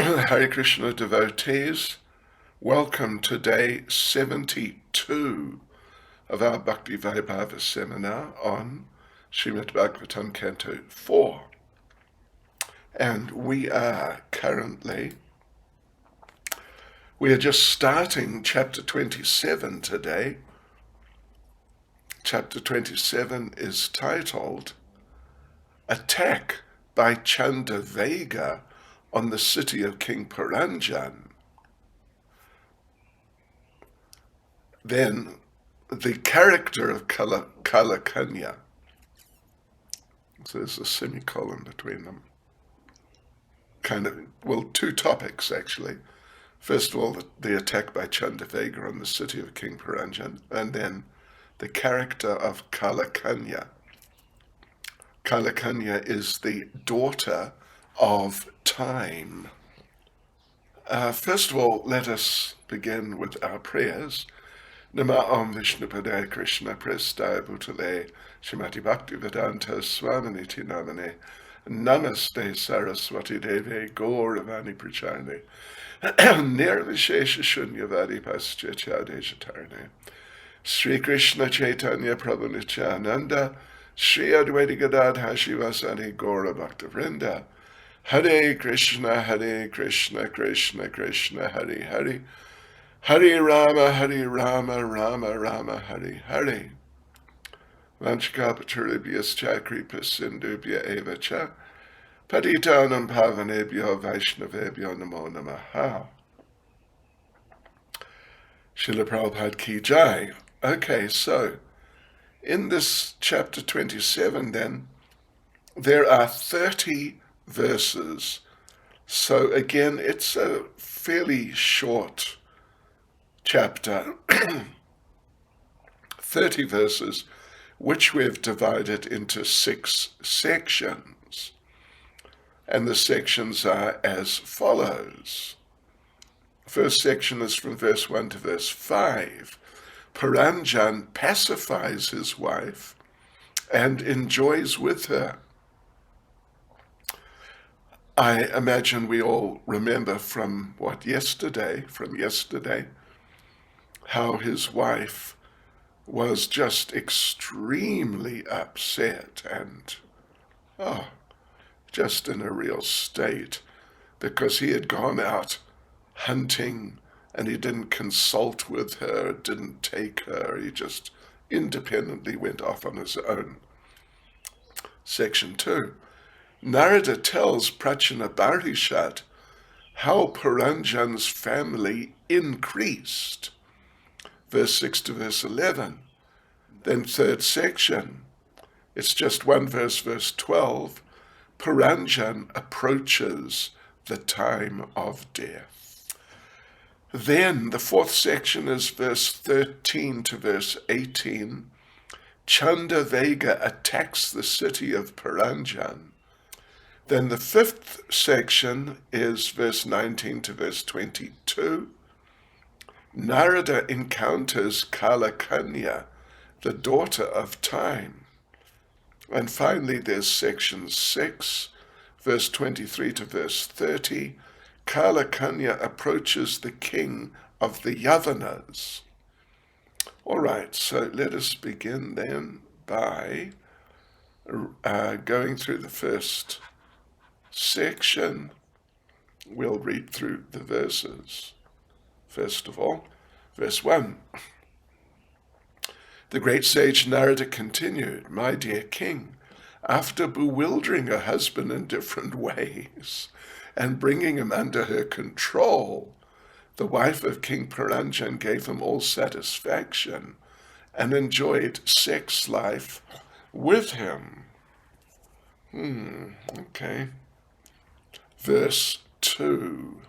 Hare Krishna devotees, welcome to day 72 of our Bhakti Vaibhava seminar on Srimad Bhagavatam Canto 4. And we are just starting chapter 27 today. Chapter 27 is titled Attack by Chandavega on the city of King Paranjan. Then the character of Kalakanya. So there's a semicolon between them. Two topics actually. First of all, the attack by Chandavega on the city of King Paranjan, and then the character of Kalakanya. Kalakanya is the daughter of time. First of all, let us begin with our prayers. Nama Om Vishnupadaya Krishna Prestaya Bhutale Shrimati Bhakti Vedanta Swaminiti Namane Namaste Saraswati Deve Gauravani Prachane Nirvishesha Shunyavadi Paschetyadejatarane Sri Krishna Chaitanya Prabhu Nityananda Sri Advaita Gadadha Shivasani Gaura Bhakta Vrinda Hare Krishna, Krishna Krishna, Hare Hare, Hare Rama, Rama Rama, Hare Hare. Vanchakapaturibhyascha kripasindubhya eva cha, patitanam pavanebhyo vaishnavebhyo namo namaha. Srila Prabhupada ki jai. Okay, so in this chapter 27 then, there are 30 verses. So again, it's a fairly short chapter, 30 verses, which we've divided into 6 sections. And the sections are as follows. First section is from verse 1 to verse 5. Paranjan pacifies his wife and enjoys with her. I imagine we all remember from yesterday, how his wife was just extremely upset and, just in a real state, because he had gone out hunting and he didn't consult with her, didn't take her, he just independently went off on his own. Section 2. Narada tells Prachana Barishat how Paranjan's family increased. Verse 6 to verse 11. Then third section, it's just one verse, verse 12. Paranjan approaches the time of death. Then the fourth section is verse 13 to verse 18. Chandavega attacks the city of Paranjan. Then the fifth section is verse 19 to verse 22. Narada encounters Kalakanya, the daughter of time. And finally there's section 6, verse 23 to verse 30. Kalakanya approaches the king of the Yavanas. All right, so let us begin then by going through the first section. We'll read through the verses. First of all, verse 1. The great sage Narada continued, "My dear king, after bewildering her husband in different ways and bringing him under her control, the wife of King Paranjan gave him all satisfaction and enjoyed sex life with him." Okay. Verse 2.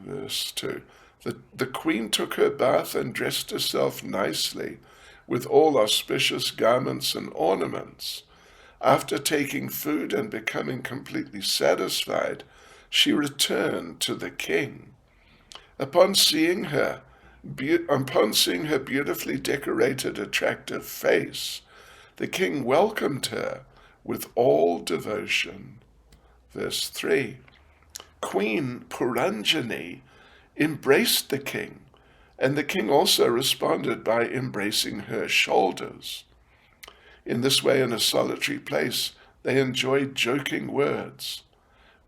The queen took her bath and dressed herself nicely with all auspicious garments and ornaments. After taking food and becoming completely satisfied, she returned to the king. Upon seeing her beautifully decorated, attractive face, the king welcomed her with all devotion. Verse 3. Queen Puranjani embraced the king, and the king also responded by embracing her shoulders. In this way, in a solitary place, they enjoyed joking words.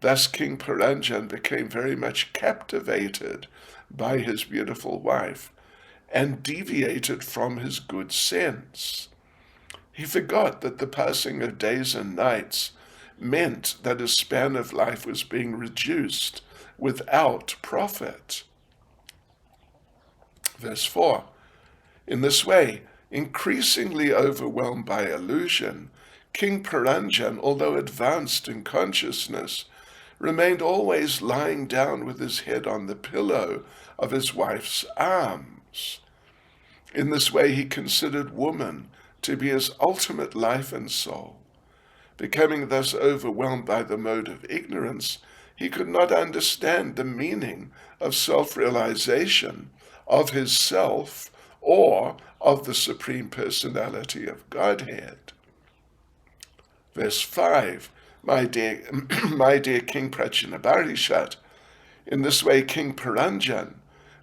Thus King Puranjan became very much captivated by his beautiful wife and deviated from his good sense. He forgot that the passing of days and nights meant that his span of life was being reduced without profit. Verse 4. In this way, increasingly overwhelmed by illusion, King Puranjan, although advanced in consciousness, remained always lying down with his head on the pillow of his wife's arms. In this way he considered woman to be his ultimate life and soul. Becoming thus overwhelmed by the mode of ignorance, he could not understand the meaning of self-realization, of his self, or of the Supreme Personality of Godhead. Verse 5. My dear King Prachinabarishat, in this way King Puranjan,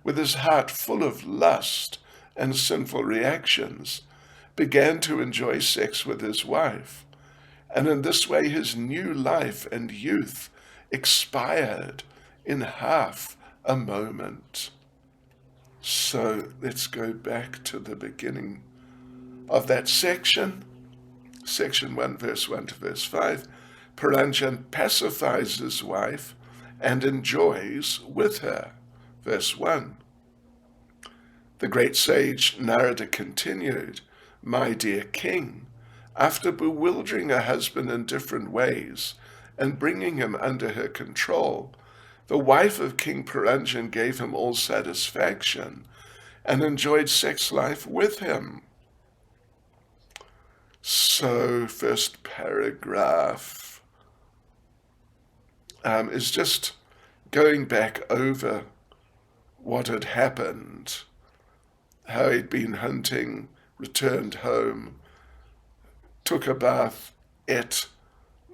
with his heart full of lust and sinful reactions, began to enjoy sex with his wife, and in this way his new life and youth expired in half a moment. So let's go back to the beginning of that section 1, verse 1 to verse 5. Puranjan pacifies his wife and enjoys with her. Verse 1. The great sage Narada continued, My dear king, after bewildering her husband in different ways and bringing him under her control, the wife of King Puranjan gave him all satisfaction and enjoyed sex life with him. So, first paragraph is just going back over what had happened, how he'd been hunting, returned home, took a bath, ate,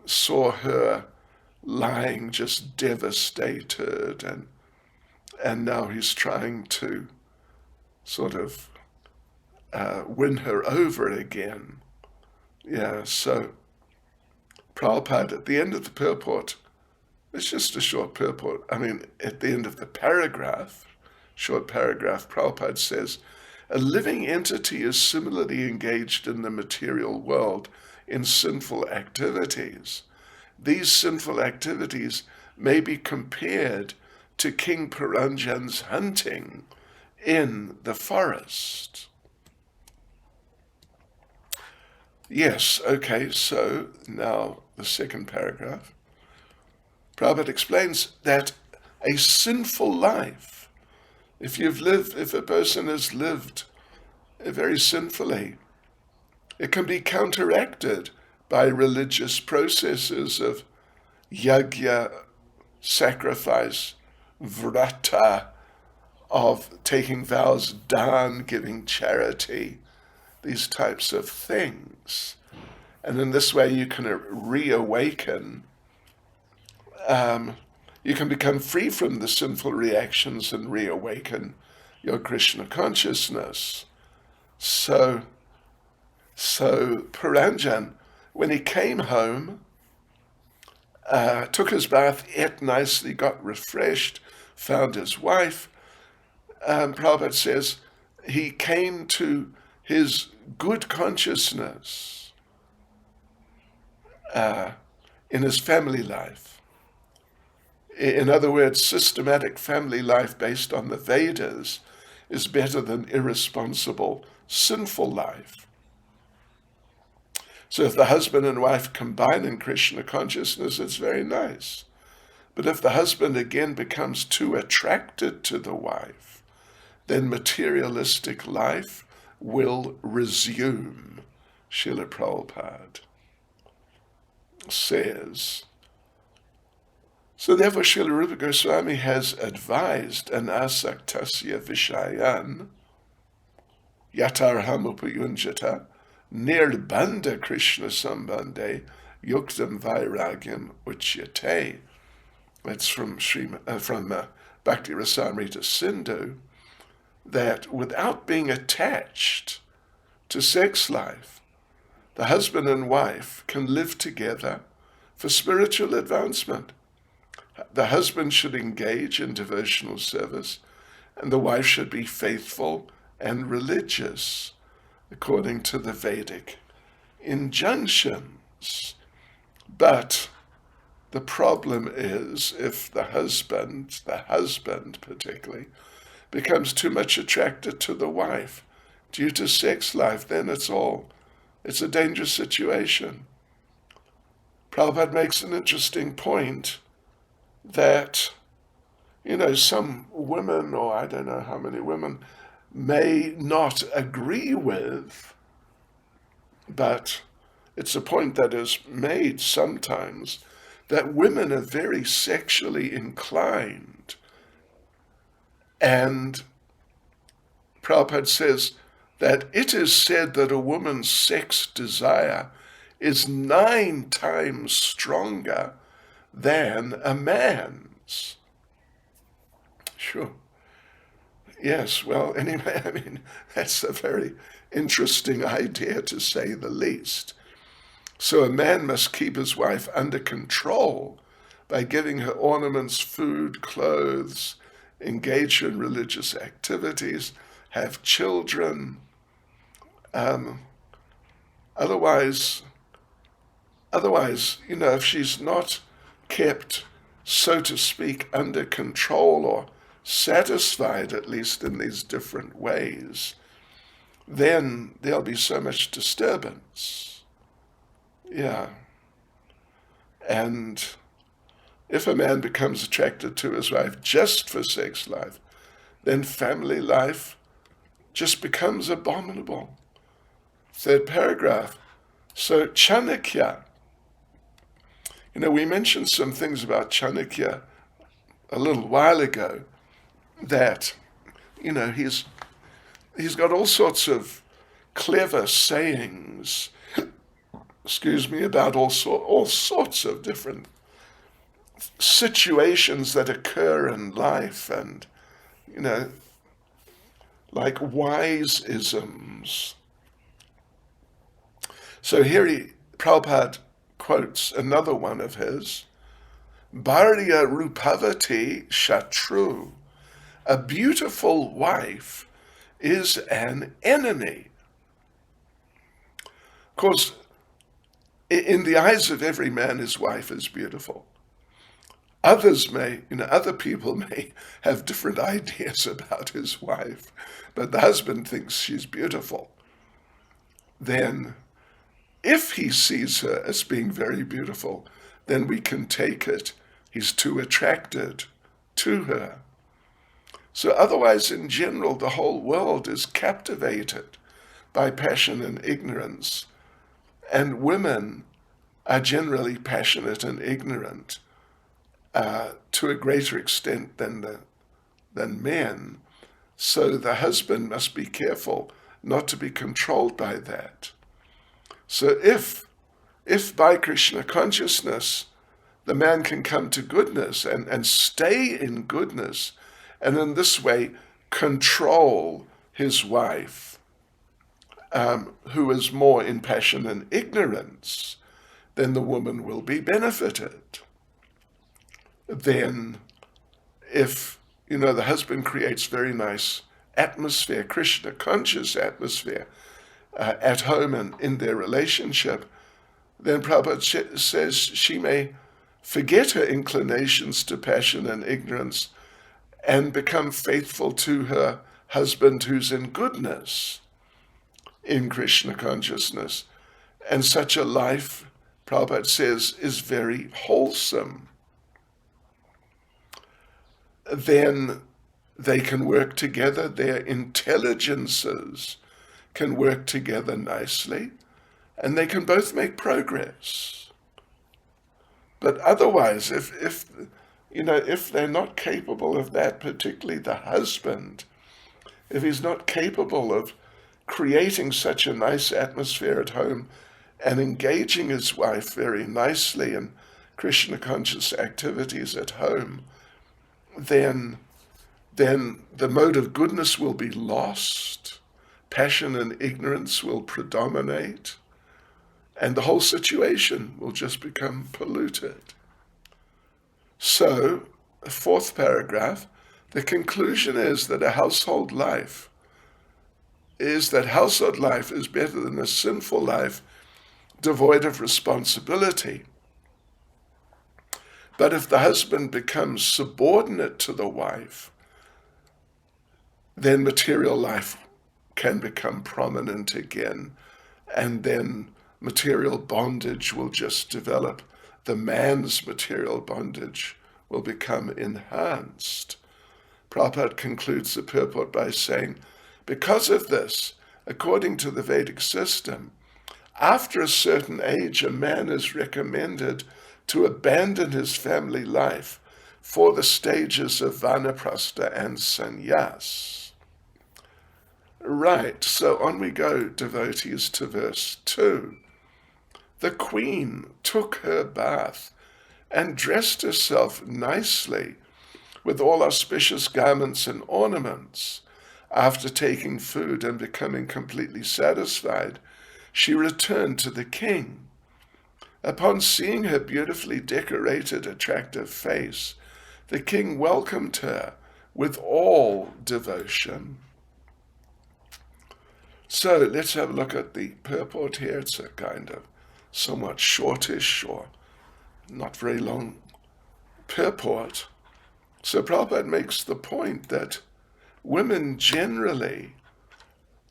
saw her lying just devastated, and now he's trying to sort of win her over again. Yeah, so Prabhupada, at the end of the purport, it's just a short purport. I mean, at the end of the paragraph, short paragraph, Prabhupada says, a living entity is similarly engaged in the material world in sinful activities. These sinful activities may be compared to King Puranjan's hunting in the forest. Yes, okay, so now the second paragraph. Prabhupada explains that a sinful life, if a person has lived very sinfully, it can be counteracted by religious processes of yajna, sacrifice, vrata, of taking vows, dan, giving charity, these types of things. And in this way you can reawaken, you can become free from the sinful reactions and reawaken your Krishna consciousness. So Puranjan, when he came home, took his bath, ate nicely, got refreshed, found his wife. Prabhupada says he came to his good consciousness in his family life. In other words, systematic family life based on the Vedas is better than irresponsible, sinful life. So if the husband and wife combine in Krishna consciousness, it's very nice. But if the husband again becomes too attracted to the wife, then materialistic life will resume. Srila Prabhupada says. So therefore Srila Rupa Goswami has advised anasaktasya vishayan yatarham upayunjata nirbandha Krishna sambandhe yuktam vairagyam uchyate. It's from Bhakti Rasamrita Sindhu, that without being attached to sex life, the husband and wife can live together for spiritual advancement. The husband should engage in devotional service, and the wife should be faithful and religious, according to the Vedic injunctions. But the problem is if the husband particularly, becomes too much attracted to the wife due to sex life, then it's a dangerous situation. Prabhupada makes an interesting point that, some women, or I don't know how many women, may not agree with, but it's a point that is made sometimes, that women are very sexually inclined. And Prabhupada says that it is said that a woman's sex desire is 9 times stronger than a man's. Sure. Yes, well, anyway, that's a very interesting idea, to say the least. So a man must keep his wife under control by giving her ornaments, food, clothes, engage her in religious activities, have children. Otherwise, if she's not kept, so to speak, under control, or satisfied at least in these different ways, then there'll be so much disturbance. Yeah. And if a man becomes attracted to his wife just for sex life, then family life just becomes abominable. 3rd paragraph. So Chanakya, we mentioned some things about Chanakya a little while ago, that, he's got all sorts of clever sayings, about all sorts of different situations that occur in life, and, like wise-isms. So here Prabhupada quotes another one of his, Bharya Rupavati Shatru, a beautiful wife is an enemy. Of course, in the eyes of every man, his wife is beautiful. Other people may have different ideas about his wife, but the husband thinks she's beautiful. Then, if he sees her as being very beautiful, then we can take it he's too attracted to her. So otherwise, in general, the whole world is captivated by passion and ignorance, and women are generally passionate and ignorant to a greater extent than men. So the husband must be careful not to be controlled by that. So if by Krishna consciousness the man can come to goodness and stay in goodness, and in this way control his wife, who is more in passion and ignorance, then the woman will be benefited. Then, if, the husband creates very nice atmosphere, Krishna conscious atmosphere, at home and in their relationship, then Prabhupada says she may forget her inclinations to passion and ignorance and become faithful to her husband who's in goodness, in Krishna consciousness. And such a life, Prabhupada says, is very wholesome. Then they can work together, their intelligences can work together nicely, and they can both make progress. But otherwise, if they're not capable of that, particularly the husband, if he's not capable of creating such a nice atmosphere at home and engaging his wife very nicely and Krishna conscious activities at home, then the mode of goodness will be lost, passion and ignorance will predominate, and the whole situation will just become polluted. So, fourth paragraph, the conclusion is that household life is better than a sinful life devoid of responsibility. But if the husband becomes subordinate to the wife, then material life can become prominent again, and then material bondage will just develop. The man's material bondage will become enhanced. Prabhupada concludes the purport by saying, because of this, according to the Vedic system, after a certain age, a man is recommended to abandon his family life for the stages of vanaprastha and sannyas. Right, so on we go, devotees, to verse 2. The queen took her bath and dressed herself nicely with all auspicious garments and ornaments. After taking food and becoming completely satisfied, she returned to the king. Upon seeing her beautifully decorated, attractive face, the king welcomed her with all devotion. So let's have a look at the purport here. It's a kind of somewhat shortish or not very long purport. So Prabhupada makes the point that women generally,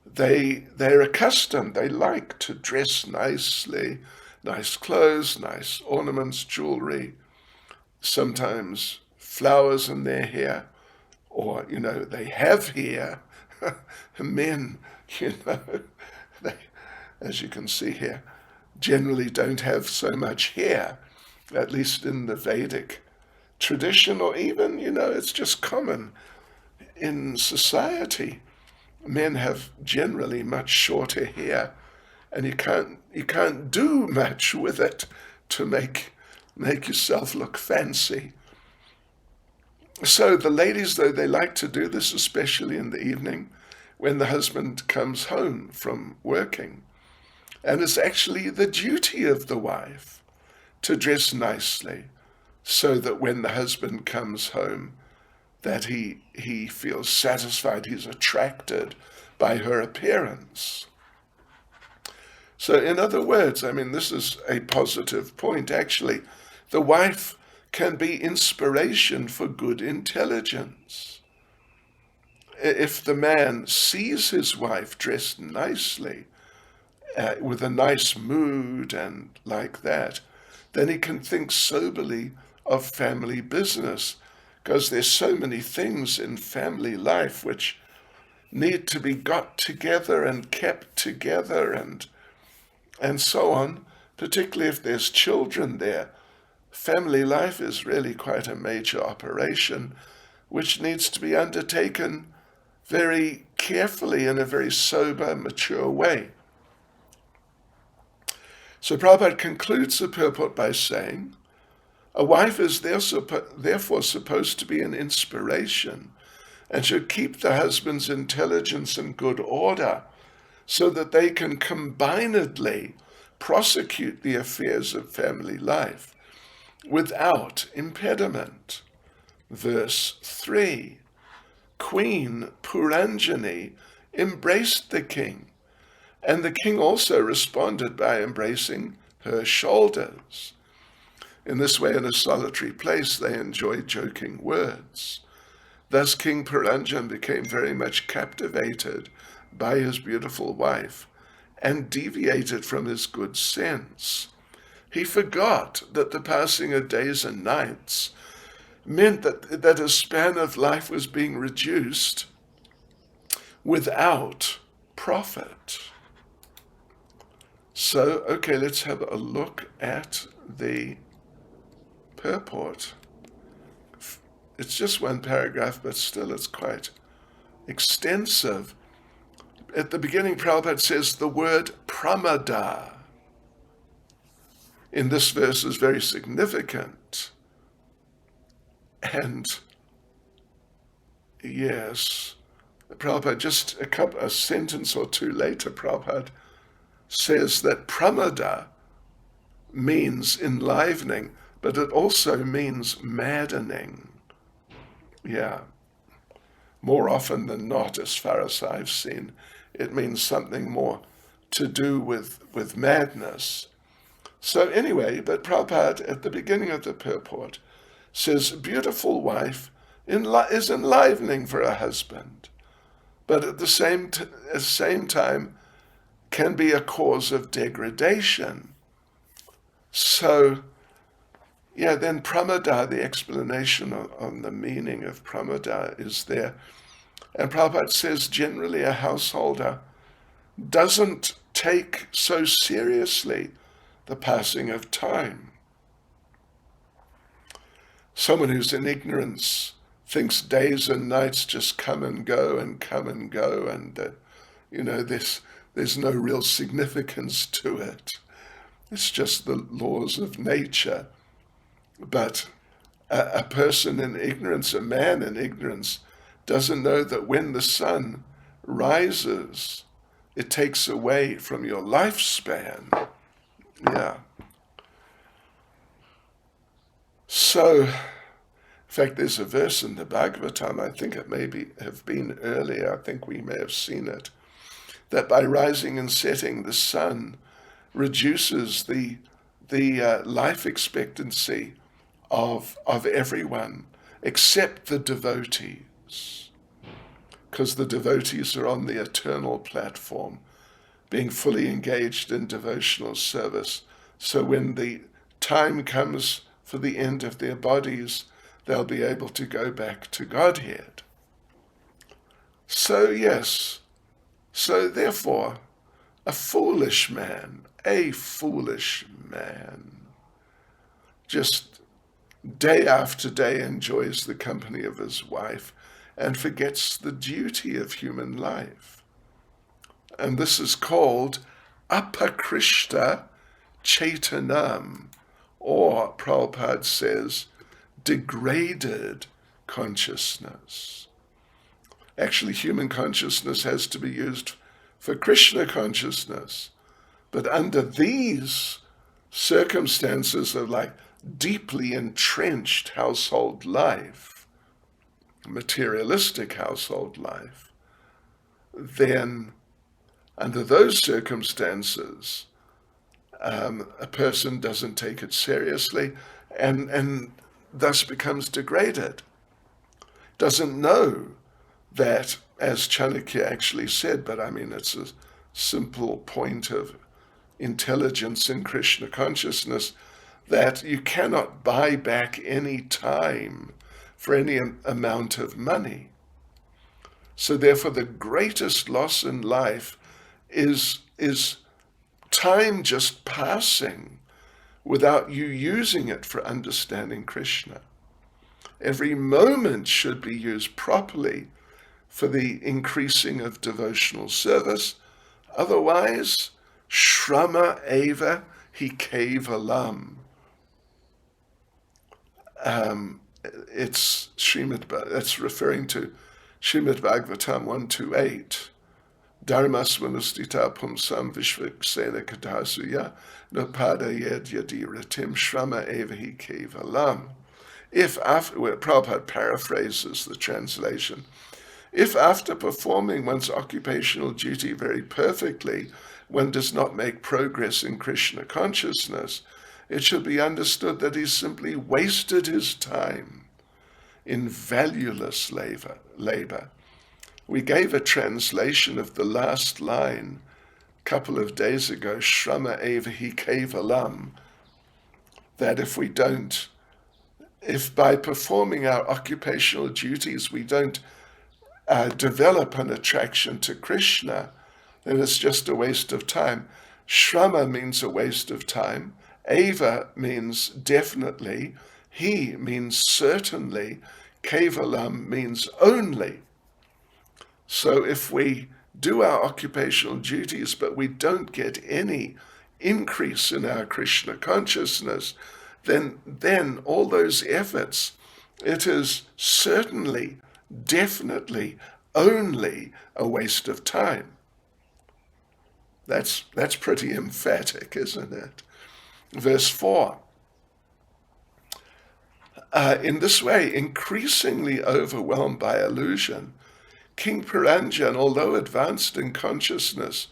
they're accustomed, they like to dress nicely, nice clothes, nice ornaments, jewelry, sometimes flowers in their hair, or, they have hair. Men, they, as you can see here, generally don't have so much hair, at least in the Vedic tradition, or even, it's just common in society. Men have generally much shorter hair, and you can't do much with it to make yourself look fancy. So the ladies, though, they like to do this, especially in the evening when the husband comes home from working. And it's actually the duty of the wife to dress nicely so that when the husband comes home, that he feels satisfied, he's attracted by her appearance. So in other words, this is a positive point, actually. The wife can be inspiration for good intelligence. If the man sees his wife dressed nicely, with a nice mood and like that, then he can think soberly of family business, because there's so many things in family life which need to be got together and kept together and so on, particularly if there's children there. Family life is really quite a major operation which needs to be undertaken very carefully in a very sober, mature way. So Prabhupada concludes the purport by saying, a wife is therefore supposed to be an inspiration and should keep the husband's intelligence in good order so that they can combinedly prosecute the affairs of family life without impediment. Verse 3, Queen Puranjani embraced the king, and the king also responded by embracing her shoulders. In this way, in a solitary place, they enjoyed joking words. Thus King Puranjan became very much captivated by his beautiful wife and deviated from his good sense. He forgot that the passing of days and nights meant that his span of life was being reduced without profit. So, okay, let's have a look at the purport. It's just one paragraph, but still it's quite extensive. At the beginning, Prabhupada says the word pramada. in this verse is very significant. And yes, Prabhupada, just a sentence or two later, Prabhupada says that pramada means enlivening, but it also means maddening. Yeah. More often than not, as far as I've seen, it means something more to do with madness. So anyway, but Prabhupada at the beginning of the purport says, beautiful wife is enlivening for a husband, but at the same time can be a cause of degradation. So, yeah, then pramada, the explanation on the meaning of pramada is there. And Prabhupada says generally a householder doesn't take so seriously the passing of time. Someone who's in ignorance thinks days and nights just come and go and come and go, and there's no real significance to it. It's just the laws of nature. But a person in ignorance, a man in ignorance, doesn't know that when the sun rises, it takes away from your lifespan. Yeah. So, in fact, there's a verse in the Bhagavatam, I think it may have been earlier, I think we may have seen it, that by rising and setting, the sun reduces the life expectancy of everyone except the devotees, because the devotees are on the eternal platform, being fully engaged in devotional service. So when the time comes for the end of their bodies, they'll be able to go back to Godhead. So yes, so therefore, a foolish man just day after day enjoys the company of his wife and forgets the duty of human life. And this is called apakrishta chaitanam, or Prabhupada says, degraded consciousness. Actually, human consciousness has to be used for Krishna consciousness. But under these circumstances of like deeply entrenched household life, materialistic household life, then under those circumstances, a person doesn't take it seriously and thus becomes degraded. Doesn't know that, as Chanakya actually said, but I mean it's a simple point of intelligence in Krishna consciousness, that you cannot buy back any time for any amount of money. So therefore the greatest loss in life is time just passing without you using it for understanding Krishna. Every moment should be used properly for the increasing of devotional service. Otherwise, shrama eva hi kevalam. That's referring to Srimad Bhagavatam 128. Dharmasvanustita pumsam vishvaksena kadasuya napada yed yadi ratim shrama eva hi kevalam. If after, well, Prabhupada paraphrases the translation, if after performing one's occupational duty very perfectly, one does not make progress in Krishna consciousness, it should be understood that he simply wasted his time in valueless labor. We gave a translation of the last line a couple of days ago, Shrama eva hi kevalam, that if by performing our occupational duties we don't develop an attraction to Krishna, then it's just a waste of time. Shrama means a waste of time. Eva means definitely. He means certainly. Kevalam means only. So if we do our occupational duties, but we don't get any increase in our Krishna consciousness, then all those efforts, it is certainly, definitely, only a waste of time. That's pretty emphatic, isn't it? Verse 4. In this way, increasingly overwhelmed by illusion, King Puranjan, although advanced in consciousness,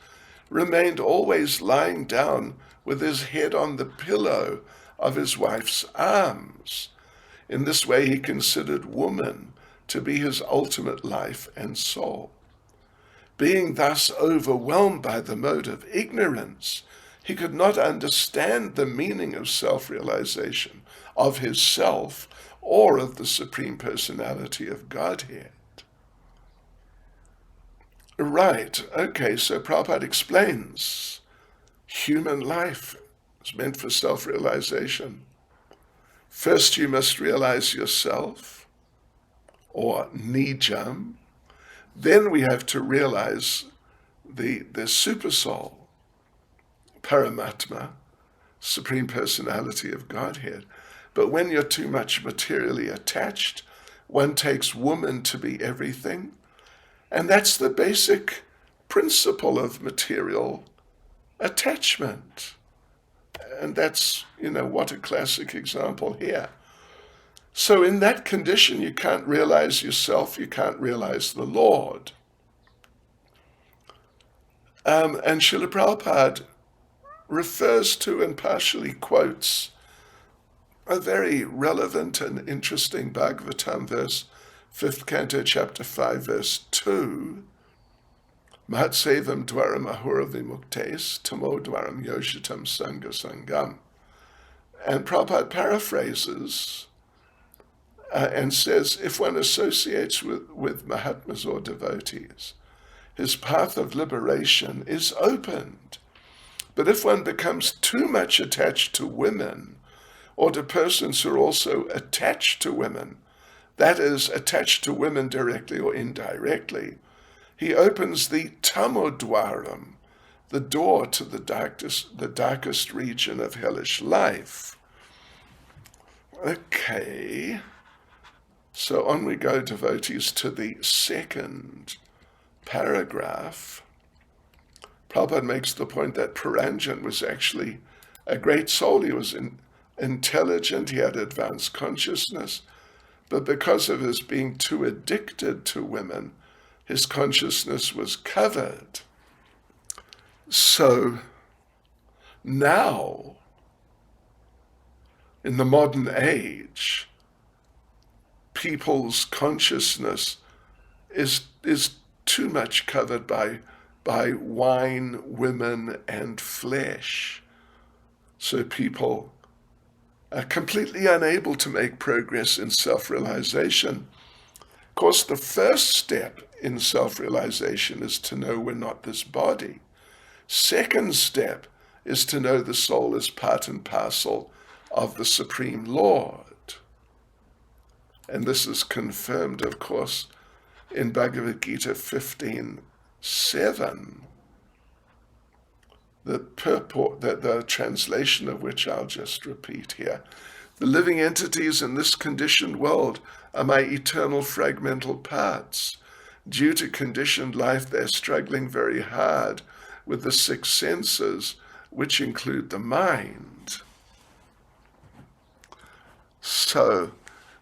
remained always lying down with his head on the pillow of his wife's arms. In this way, he considered woman to be his ultimate life and soul. Being thus overwhelmed by the mode of ignorance, he could not understand the meaning of self-realization, of his self, or of the Supreme Personality of Godhead. Right, okay, so Prabhupada explains human life is meant for self-realization. First you must realize yourself, or nijam. Then we have to realize the supersoul, Paramatma, Supreme Personality of Godhead. But when you're too much materially attached, one takes woman to be everything. And that's the basic principle of material attachment. And that's, what a classic example here. So in that condition, you can't realize yourself, you can't realize the Lord. And Srila Prabhupada refers to and partially quotes a very relevant and interesting Bhagavatam verse, 5th Canto, chapter 5, verse 2. Mahatsevam dwaram ahura vimuktes, tamo dwaram yoshitam sangha sangam. And Prabhupada paraphrases and says, if one associates with Mahatmas or devotees, his path of liberation is opened. But if one becomes too much attached to women, or to persons who are also attached to women, that is, attached to women directly or indirectly, he opens the tamodwaram, the door to the darkest region of hellish life. Okay, so on we go, devotees, to the second paragraph. Prabhupada makes the point that Puranjan was actually a great soul. He was intelligent, he had advanced consciousness, but because of his being too addicted to women, his consciousness was covered. So now, in the modern age, people's consciousness is too much covered by wine, women, and flesh. So people are completely unable to make progress in self-realization. Of course, the first step in self-realization is to know we're not this body. Second step is to know the soul is part and parcel of the Supreme Lord. And this is confirmed, of course, in Bhagavad Gita 15:7. The purport, the translation of which I'll just repeat here. The living entities in this conditioned world are my eternal fragmental parts. Due to conditioned life, they're struggling very hard with the 6 senses, which include the mind. So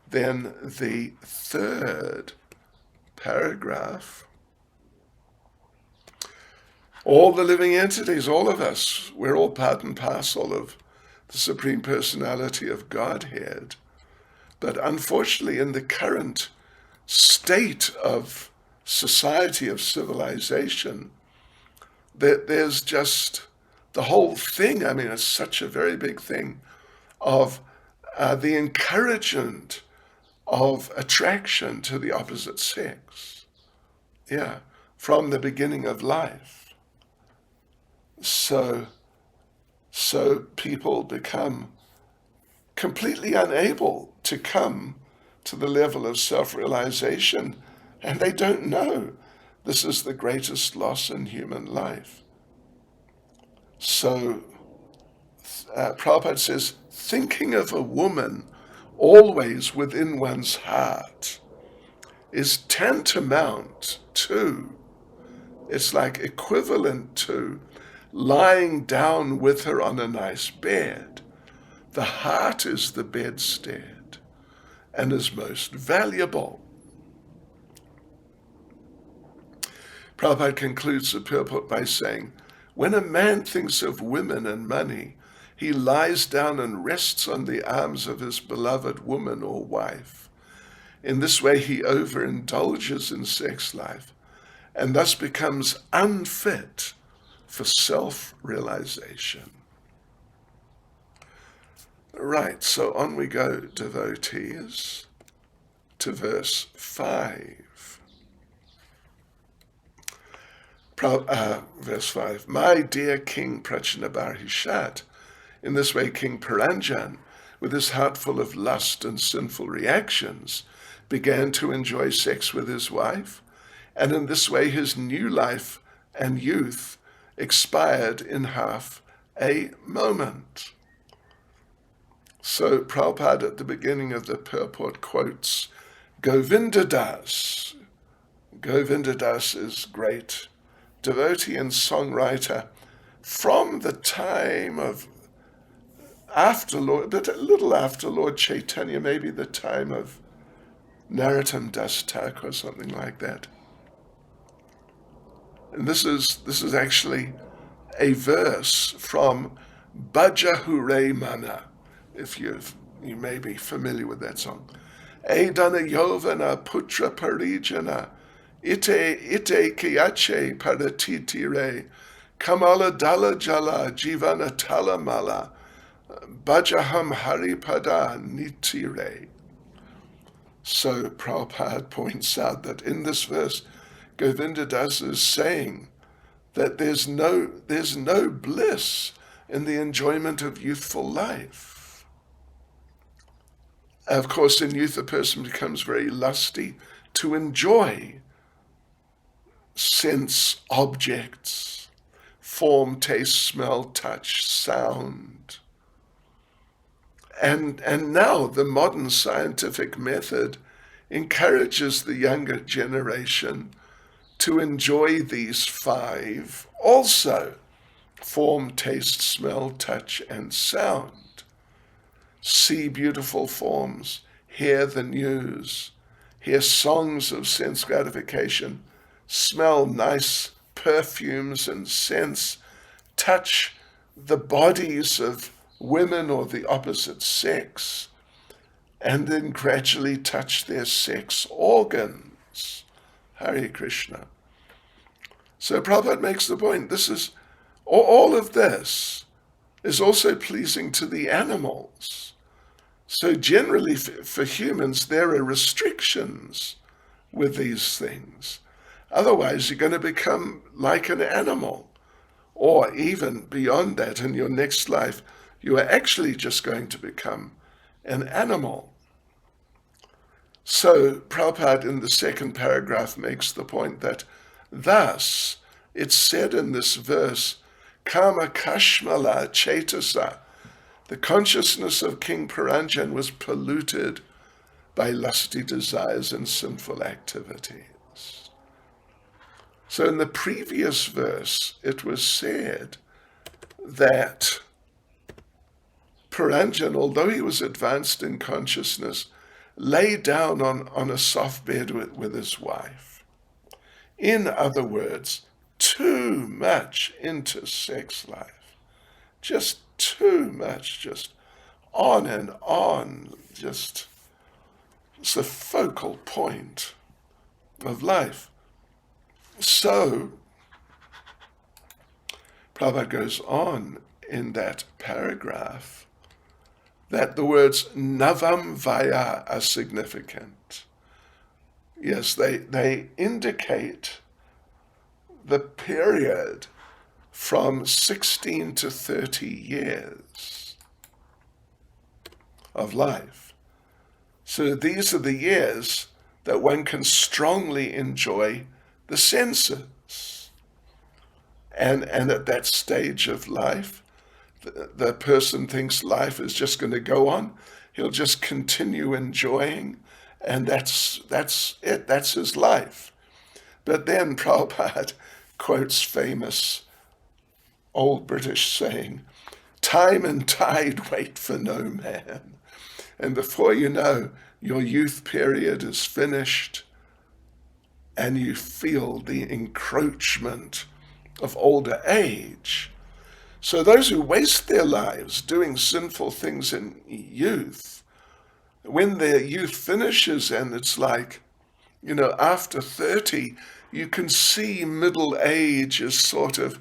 then the third paragraph, all the living entities, all of us, we're all part and parcel of the Supreme Personality of Godhead. But unfortunately, in the current state of society, of civilization, there's just the whole thing, it's such a very big thing, of the encouragement of attraction to the opposite sex. From the beginning of life. So people become completely unable to come to the level of self-realization, and they don't know this is the greatest loss in human life. So Prabhupada says, thinking of a woman always within one's heart is tantamount to, it's like equivalent to lying down with her on a nice bed. The heart is the bedstead and is most valuable. Prabhupada concludes the purport by saying, when a man thinks of women and money, he lies down and rests on the arms of his beloved woman or wife. In this way, he overindulges in sex life and thus becomes unfit for self-realization. Right, so on we go, devotees, to verse 5. Verse 5, my dear King Prachinabarhishat, in this way King Paranjan, with his heart full of lust and sinful reactions, began to enjoy sex with his wife, and in this way his new life and youth expired in half a moment. So Prabhupada at the beginning of the purport quotes Govinda Das. Govinda Das is great devotee and songwriter from the time of after Lord, but a little after Lord Chaitanya, maybe the time of Narottam Das Thakur or something like that. And this is actually a verse from Bhaja Hure Mana, if you may be familiar with that song. Edana Yovana Putra Parijana Ite Kiyache Paratitire Kamala Dala Jala Jivana Talamala Bhajaham Haripada Nitire. So Prabhupada points out that in this verse, Govinda Das is saying that there's no bliss in the enjoyment of youthful life. Of course, in youth, a person becomes very lusty to enjoy sense objects, form, taste, smell, touch, sound. And now the modern scientific method encourages the younger generation to enjoy these 5 also: form, taste, smell, touch, and sound. See beautiful forms, hear the news, hear songs of sense gratification, smell nice perfumes and scents, touch the bodies of women or the opposite sex, and then gradually touch their sex organs. Hare Krishna. So Prabhupada makes the point, all of this is also pleasing to the animals. So generally for humans, there are restrictions with these things. Otherwise, you're going to become like an animal. Or even beyond that, in your next life, you are actually just going to become an animal. So Prabhupada in the second paragraph makes the point that thus it's said in this verse, Kama Kashmala Chetasa, the consciousness of King Paranjan was polluted by lusty desires and sinful activities. So in the previous verse, it was said that Paranjan, although he was advanced in consciousness, lay down on a soft bed with his wife. In other words, too much into sex life. Just too much, just on and on. Just, it's the focal point of life. So, Prabhupada goes on in that paragraph that the words Navam Vaya are significant. Yes, they indicate the period from 16 to 30 years of life. So these are the years that one can strongly enjoy the senses. And at that stage of life, the person thinks life is just going to go on. He'll just continue enjoying, and that's it. That's his life. But then Prabhupada quotes famous old British saying, "Time and tide wait for no man." And before you know, your youth period is finished, and you feel the encroachment of older age. So those who waste their lives doing sinful things in youth, when their youth finishes and it's like, after 30, you can see middle age is sort of,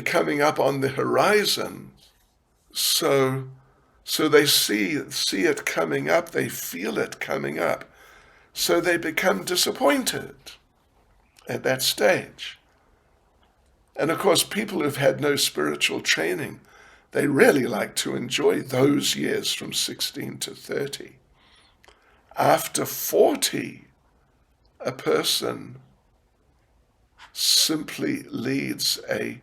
coming up on the horizon. So they see it coming up, they feel it coming up. So they become disappointed at that stage. And of course, people who've had no spiritual training, they really like to enjoy those years from 16 to 30. After 40, a person simply leads a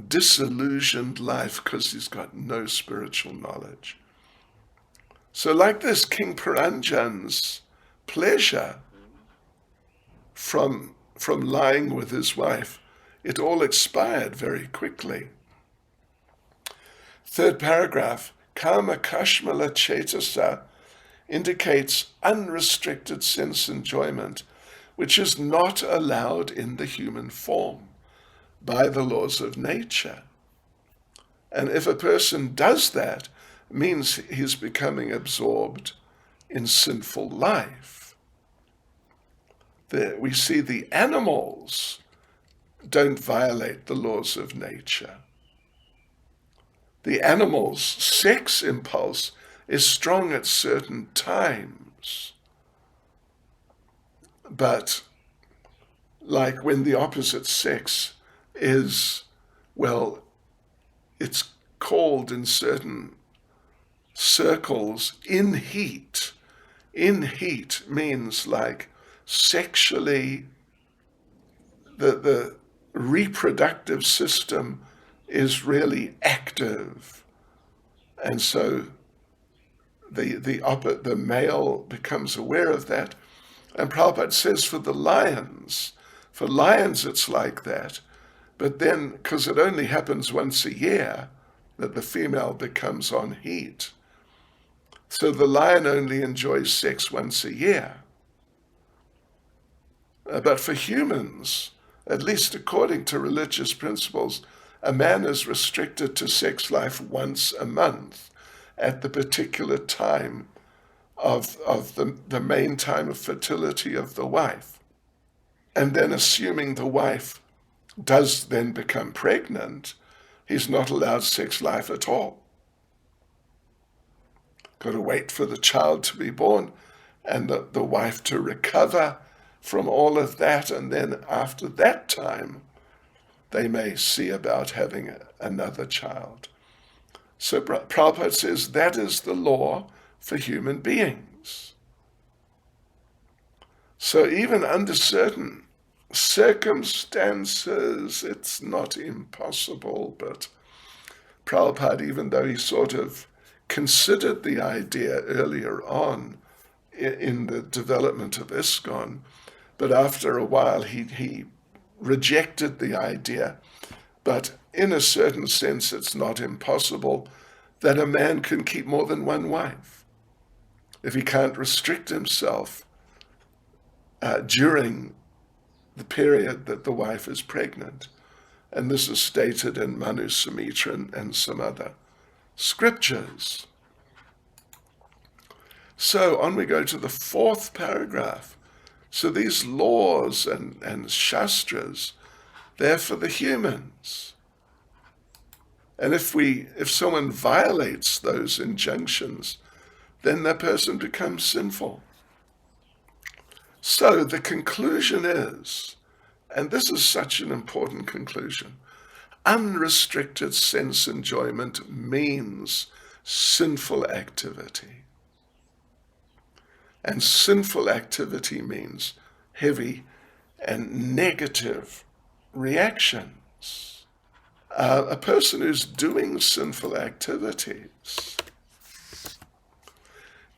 disillusioned life because he's got no spiritual knowledge. So like this, King Puranjan's pleasure from lying with his wife, it all expired very quickly. Third paragraph, Kama Kashmala Chetasa indicates unrestricted sense enjoyment, which is not allowed in the human form by the laws of nature. And if a person does that, it means he's becoming absorbed in sinful life. We see the animals don't violate the laws of nature. The animal's sex impulse is strong at certain times. But like when the opposite sex is, it's called in certain circles in heat. In heat means like sexually, the reproductive system is really active. And so the male becomes aware of that. And Prabhupada says for lions it's like that. But then, because it only happens once a year, that the female becomes on heat. So the lion only enjoys sex once a year. But for humans, at least according to religious principles, a man is restricted to sex life once a month at the particular time of the main time of fertility of the wife. And then assuming the wife does then become pregnant, he's not allowed sex life at all. Got to wait for the child to be born and the wife to recover from all of that, and then after that time, they may see about having another child. So Prabhupada says that is the law for human beings. So even under certain circumstances, it's not impossible, but Prabhupada, even though he sort of considered the idea earlier on in the development of ISKCON, but after a while he rejected the idea. But in a certain sense, it's not impossible that a man can keep more than one wife if he can't restrict himself during the period that the wife is pregnant. And this is stated in Manu Samhita and some other scriptures. So on we go to the fourth paragraph. So these laws and shastras, they're for the humans. And if someone violates those injunctions, then that person becomes sinful. So the conclusion is, and this is such an important conclusion, unrestricted sense enjoyment means sinful activity. And sinful activity means heavy and negative reactions. A person who's doing sinful activities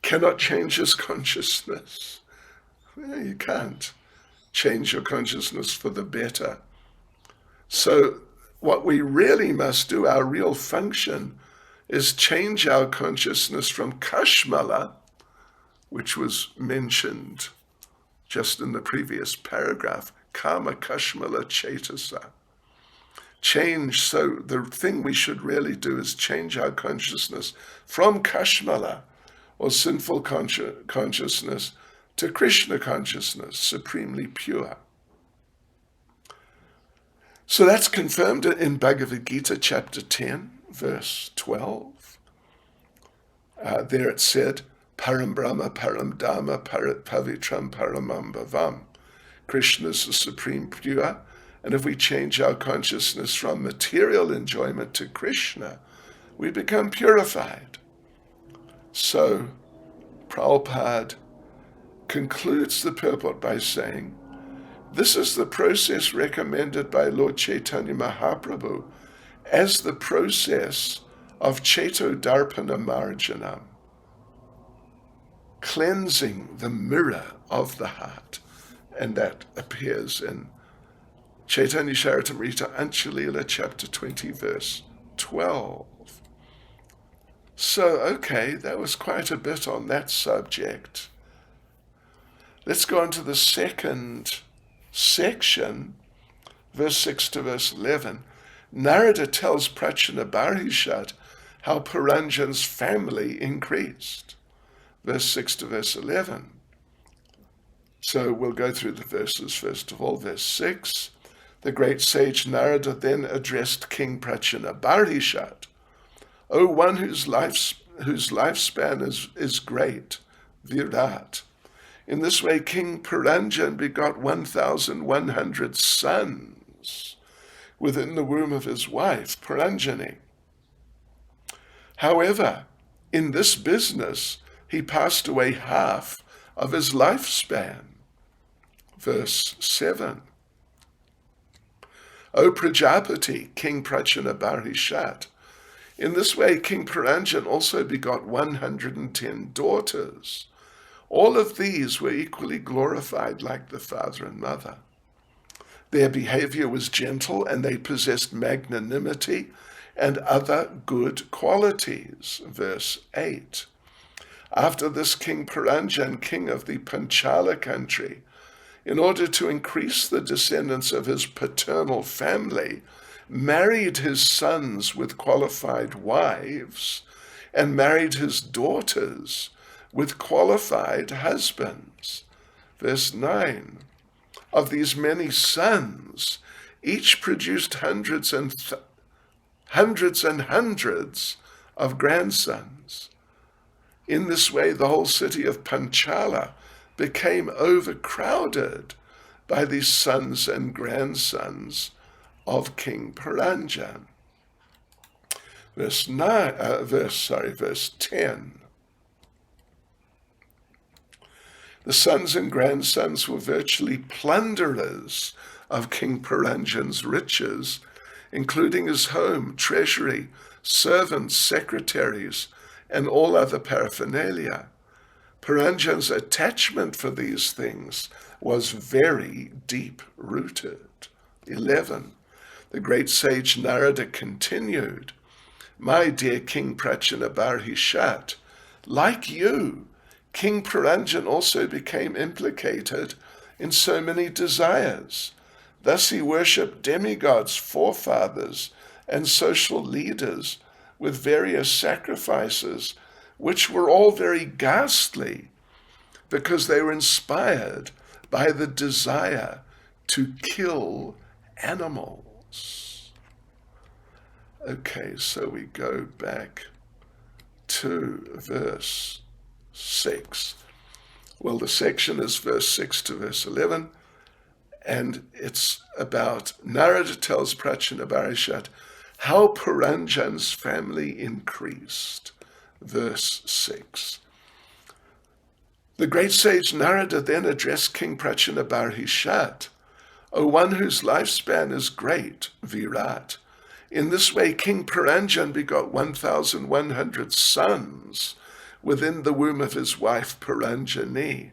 cannot change his consciousness. You can't change your consciousness for the better. So what we really must do, our real function, is change our consciousness from kashmala, which was mentioned just in the previous paragraph, kama kashmala chetasa. Change, so the thing we should really do is change our consciousness from kashmala, or sinful consciousness, to Krishna consciousness, supremely pure. So that's confirmed in Bhagavad Gita chapter 10, verse 12. There it said, Param Brahma, Param Dhamma, Pavitram, Paramam Bhavam. Krishna is the supreme pure, and if we change our consciousness from material enjoyment to Krishna, we become purified. So, Prabhupada concludes the purport by saying, this is the process recommended by Lord Chaitanya Mahaprabhu as the process of Cheto Darpana Marjanam, cleansing the mirror of the heart. And that appears in Chaitanya Charitamrita Anchalila chapter 20 verse 12. So, okay, that was quite a bit on that subject. Let's go on to the second section, verse 6 to verse 11. Narada tells Prachana Barhishat how Puranjan's family increased. Verse 6 to verse 11. So we'll go through the verses first of all. Verse 6. The great sage Narada then addressed King Prachana Barhishat, O one whose lifespan is great, Virat. In this way, King Puranjan begot 1,100 sons within the womb of his wife, Puranjani. However, in this business, he passed away half of his lifespan. Verse 7. O Prajapati, King Prachana Barhishat. In this way, King Puranjan also begot 110 daughters. All of these were equally glorified like the father and mother. Their behavior was gentle, and they possessed magnanimity and other good qualities. Verse 8. After this, King Puranjan, king of the Panchala country, in order to increase the descendants of his paternal family, married his sons with qualified wives, and married his daughters with qualified husbands. Verse 9. Of these many sons, each produced hundreds and hundreds of grandsons. In this way, the whole city of Panchala became overcrowded by these sons and grandsons of King Puranjan. Verse 10. The sons and grandsons were virtually plunderers of King Puranjan's riches, including his home, treasury, servants, secretaries, and all other paraphernalia. Puranjan's attachment for these things was very deep-rooted. 11. The great sage Narada continued, My dear King Prachana Barhishat, like you, King Puranjan also became implicated in so many desires. Thus he worshipped demigods, forefathers, and social leaders with various sacrifices, which were all very ghastly, because they were inspired by the desire to kill animals. Okay, so we go back to verse 6. Well, the section is verse 6 to verse 11, and it's about Narada tells Prachana Barhishat how Puranjan's family increased. Verse 6. The great sage Narada then addressed King Prachana Barhishat, O one whose lifespan is great, Virat. In this way, King Puranjan begot 1,100 sons within the womb of his wife Puranjani.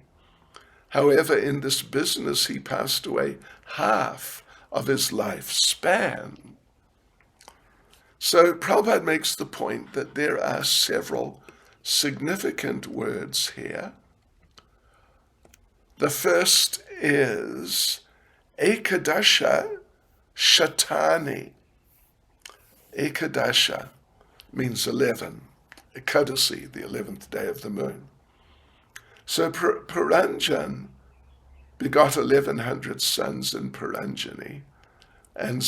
However, in this business, he passed away half of his lifespan. So Prabhupada makes the point that there are several significant words here. The first is Ekadasha Shatani. Ekadasha means 11. Ekadasi, the 11th day of the moon. So Puranjan begot 1,100 sons in Puranjani, and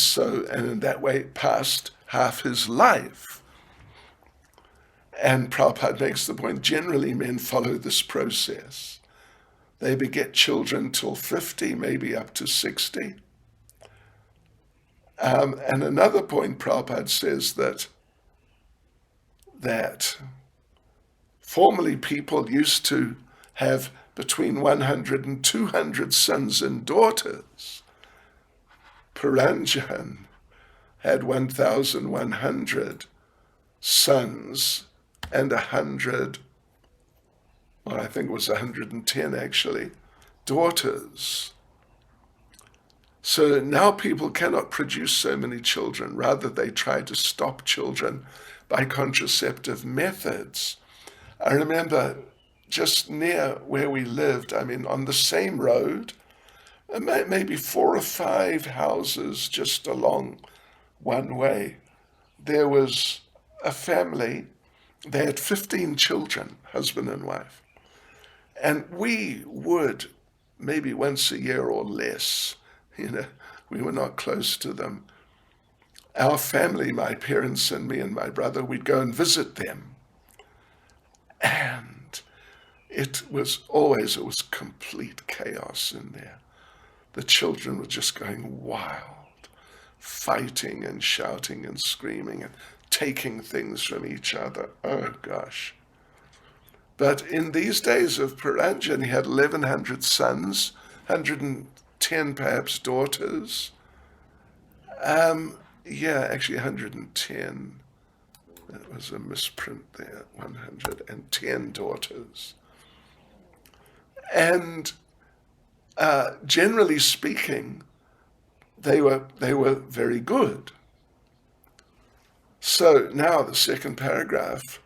in that way passed half his life. And Prabhupada makes the point, generally men follow this process. They beget children till 50, maybe up to 60. And another point, Prabhupada says that formerly people used to have between 100 and 200 sons and daughters. Puranjan had 1,100 sons and 100, well, I think it was 110 actually, daughters. So now people cannot produce so many children. Rather, they try to stop children by contraceptive methods. I remember just near where we lived, on the same road, maybe 4 or 5 houses just along one way, there was a family. They had 15 children, husband and wife. And we would, maybe once a year or less, we were not close to them. Our family, my parents and me and my brother, we'd go and visit them. And it was complete chaos in there. The children were just going wild, fighting and shouting and screaming and taking things from each other. Oh gosh. But in these days of Puranjan, he had 1,100 sons, 110 perhaps daughters. Actually 110. That was a misprint there. 110 daughters. And generally speaking, they were very good. So now the second paragraph,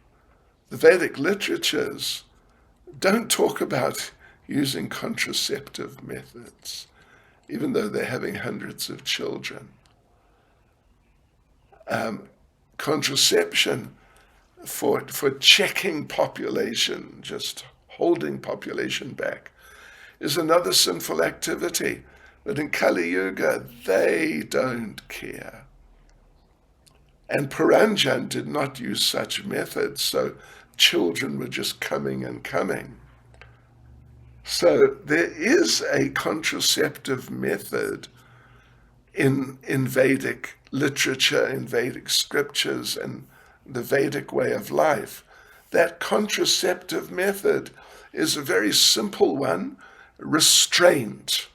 the Vedic literatures don't talk about using contraceptive methods, even though they're having hundreds of children. Contraception for checking population, just holding population back, is another sinful activity. But in Kali Yuga, they don't care. And Puranjan did not use such methods, so children were just coming and coming. So there is a contraceptive method in Vedic literature, in Vedic scriptures, and the Vedic way of life. That contraceptive method is a very simple one: restraint.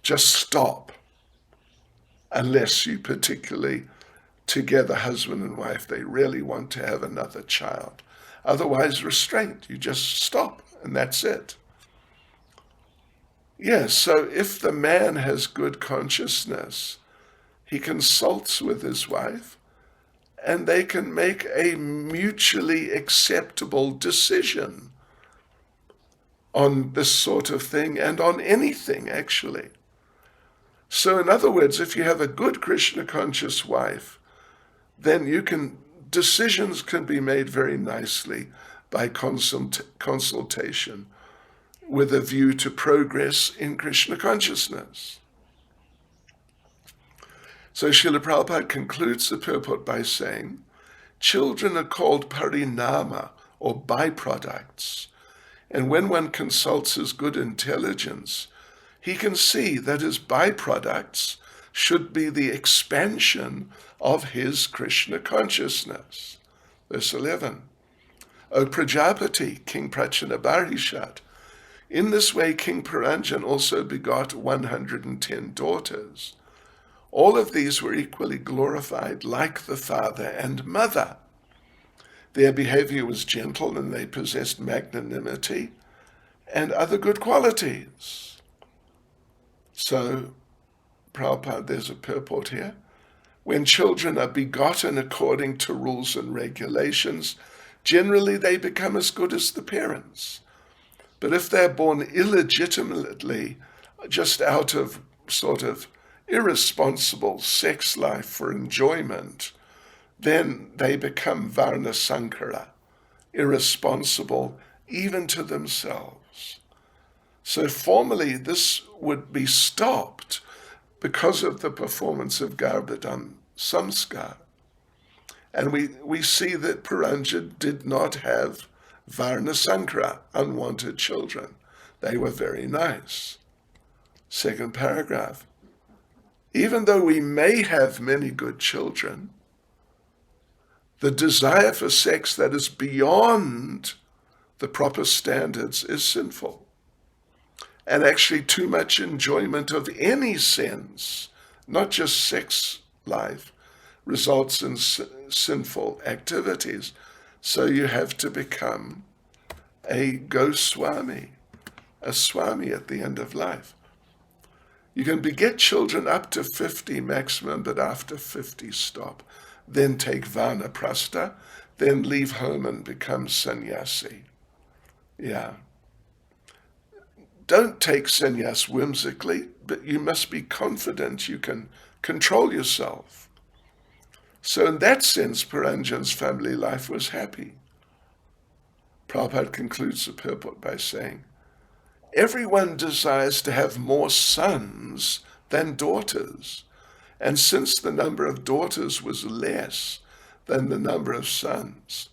Just stop, unless you particularly, together, husband and wife, they really want to have another child. Otherwise, restraint. You just stop, and that's it. Yes, so if the man has good consciousness, he consults with his wife, and they can make a mutually acceptable decision on this sort of thing, and on anything, actually. So in other words, if you have a good Krishna-conscious wife, then decisions can be made very nicely by consultation with a view to progress in Krishna consciousness. So Srila Prabhupada concludes the purport by saying, children are called parinama, or byproducts, and when one consults his good intelligence, he can see that his byproducts should be the expansion of his Krishna consciousness. Verse 11, O Prajapati, King Prachanabarishat, in this way King Puranjan also begot 110 daughters. All of these were equally glorified like the father and mother. Their behavior was gentle and they possessed magnanimity and other good qualities. So, Prabhupada, there's a purport here. When children are begotten according to rules and regulations, generally they become as good as the parents. But if they're born illegitimately, just out of sort of irresponsible sex life for enjoyment, then they become Varna Sankara, irresponsible even to themselves. So formally this would be stopped because of the performance of Garbhadam Samskar. And we see that Puranjan did not have Varna Sankara, unwanted children. They were very nice. Second paragraph. Even though we may have many good children, the desire for sex that is beyond the proper standards is sinful. And actually too much enjoyment of any sense, not just sex life, results in sinful activities. So you have to become a Goswami, a Swami at the end of life. You can beget children up to 50 maximum, but after 50 stop. Then take Vanaprastha, then leave home and become sannyasi. Yeah. Don't take sannyas whimsically, but you must be confident you can control yourself. So in that sense, Puranjan's family life was happy. Prabhupada concludes the purport by saying, everyone desires to have more sons than daughters, and since the number of daughters was less than the number of sons,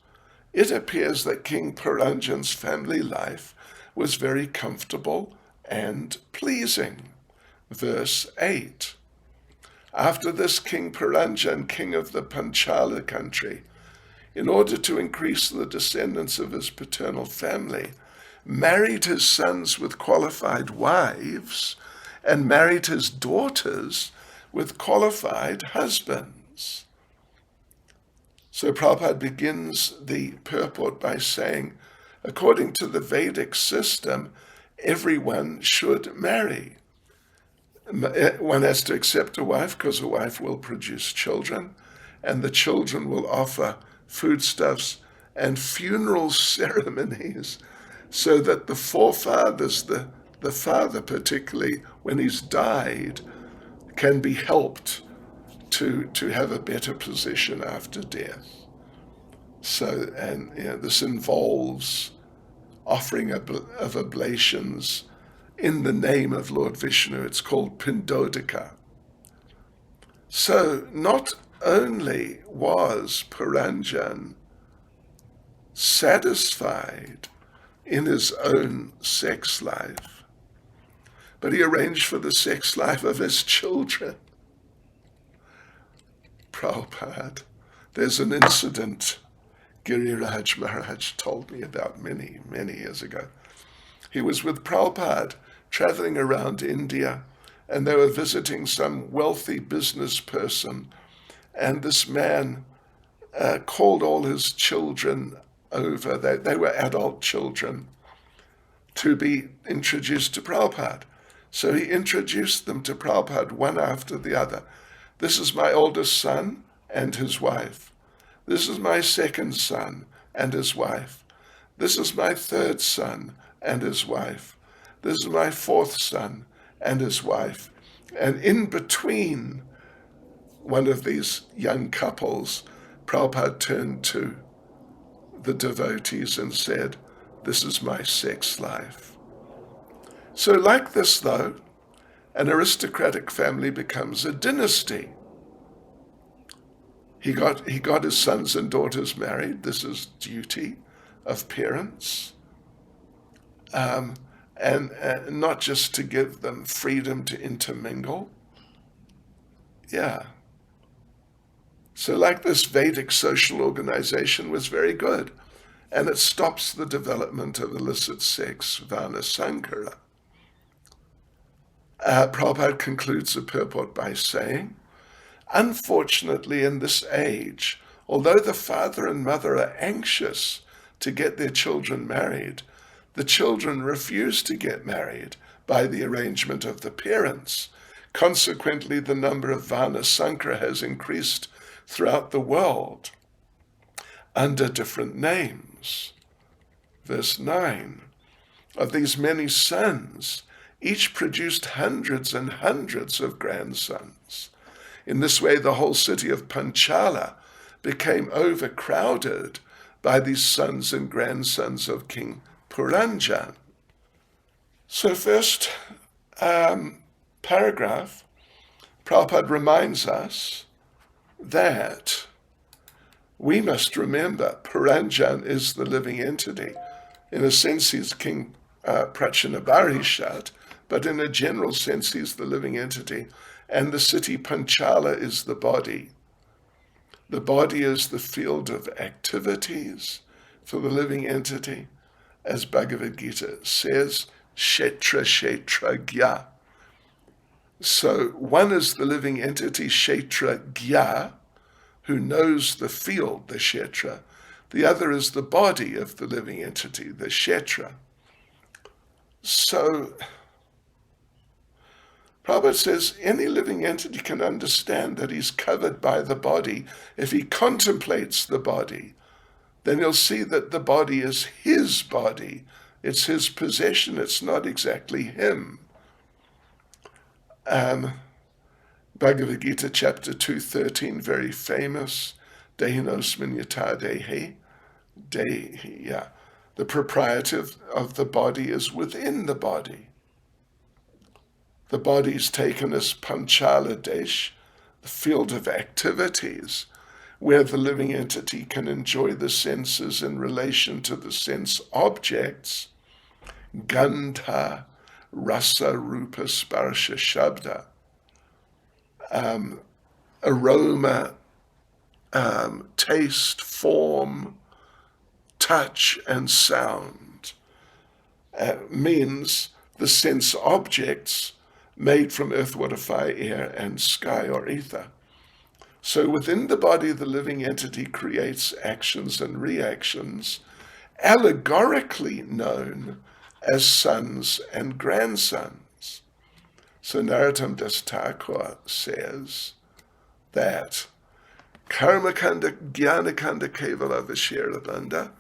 it appears that King Puranjan's family life was very comfortable and pleasing. Verse 8. After this, King Puranjan, king of the Panchala country, in order to increase the descendants of his paternal family, married his sons with qualified wives and married his daughters with qualified husbands. So Prabhupada begins the purport by saying, according to the Vedic system, everyone should marry. One has to accept a wife because a wife will produce children, and the children will offer foodstuffs and funeral ceremonies so that the forefathers, the father particularly, when he's died, can be helped to have a better position after death. So, and this involves offering of oblations in the name of Lord Vishnu. It's called Pindodika. So not only was Puranjan satisfied in his own sex life, but he arranged for the sex life of his children. Prabhupada, there's an incident Giriraj Maharaj told me about many, many years ago. He was with Prabhupada traveling around India, and they were visiting some wealthy business person, and this man called all his children over, they were adult children, to be introduced to Prabhupada. So he introduced them to Prabhupada one after the other. This is my oldest son and his wife. This is my second son and his wife. This is my third son and his wife. This is my fourth son and his wife. And in between one of these young couples, Prabhupada turned to the devotees and said, this is my sex life. So like this, though, an aristocratic family becomes a dynasty. He got his sons and daughters married. This is duty of parents. And not just to give them freedom to intermingle. Yeah. So like this, Vedic social organization was very good. And it stops the development of illicit sex, Varna Sankara. Prabhupada concludes the purport by saying, Unfortunately, in this age, although the father and mother are anxious to get their children married, the children refuse to get married by the arrangement of the parents. Consequently, the number of Vana Sankara has increased throughout the world under different names. Verse 9, of these many sons, each produced hundreds and hundreds of grandsons. In this way, the whole city of Panchala became overcrowded by these sons and grandsons of King Puranjan. So first paragraph, Prabhupada reminds us that we must remember Puranjan is the living entity. In a sense, he's King Prachinabharishat, but in a general sense, he's the living entity. And the city Panchala is the body. The body is the field of activities for the living entity. As Bhagavad Gita says, Kshetra Kshetra Gya. So one is the living entity, Kshetra Gya, who knows the field, the Kshetra. The other is the body of the living entity, the Kshetra. So Prabhupada says any living entity can understand that he's covered by the body. If he contemplates the body, then he'll see that the body is his body. It's his possession. It's not exactly him. Bhagavad Gita chapter 2:13, very famous. Dehinosmin yata dehi. The proprietor of the body is within the body. The body is taken as Panchala Desh, the field of activities, where the living entity can enjoy the senses in relation to the sense objects, Gandha, Rasa, Rupa, Sparsha, Shabda, aroma, taste, form, touch, and sound, means the sense objects made from earth, water, fire, air, and sky or ether. So within the body, the living entity creates actions and reactions, allegorically known as sons and grandsons. So Narottam Das Thakur says that Karmakanda Jnanakanda Kevala Visherabanda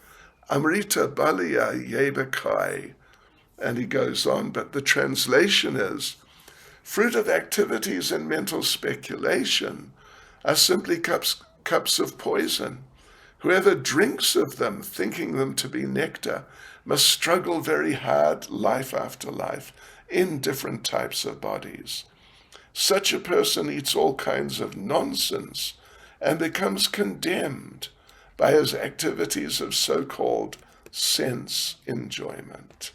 Amrita Baliya Yebakai. And he goes on, but the translation is, fruit of activities and mental speculation are simply cups of poison. Whoever drinks of them, thinking them to be nectar, must struggle very hard life after life in different types of bodies. Such a person eats all kinds of nonsense and becomes condemned by his activities of so-called sense enjoyment.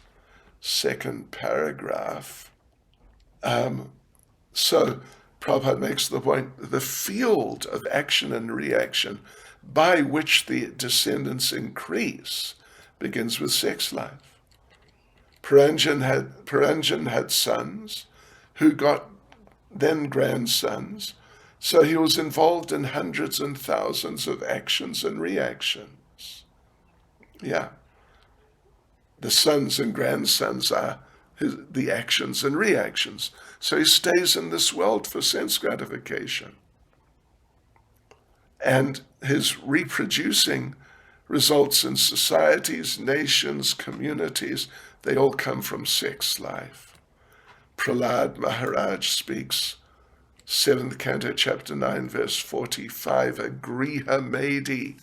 Second paragraph. So Prabhupada makes the point, the field of action and reaction by which the descendants increase begins with sex life. Puranjan had sons who got then grandsons, so he was involved in hundreds and thousands of actions and reactions. Yeah. The sons and grandsons are the actions and reactions. So he stays in this world for sense gratification. And his reproducing results in societies, nations, communities. They all come from sex life. Prahlad Maharaj speaks, 7th Canto, chapter 9, verse 45, a griha medi,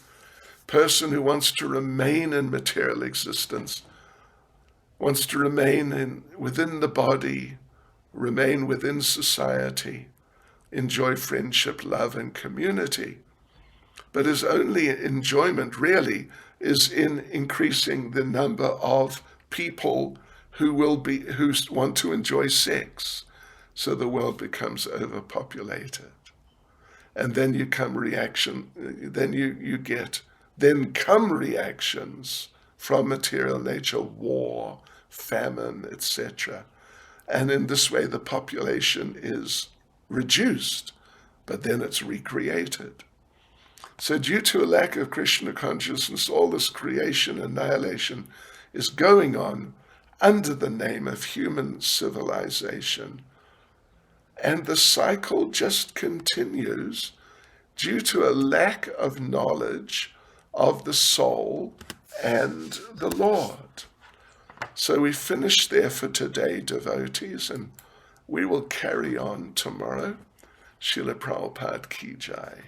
person who wants to remain in material existence, wants to remain within the body, remain within society, enjoy friendship, love, and community. But his only enjoyment really is in increasing the number of people who want to enjoy sex. So the world becomes overpopulated. And then come reactions from material nature, war, famine, etc. And in this way, the population is reduced but then it's recreated. So due to a lack of Krishna consciousness, all this creation annihilation is going on under the name of human civilization. And the cycle just continues due to a lack of knowledge of the soul and the Lord. So we finish there for today, devotees, and we will carry on tomorrow. Srila Prabhupada Ki Jai.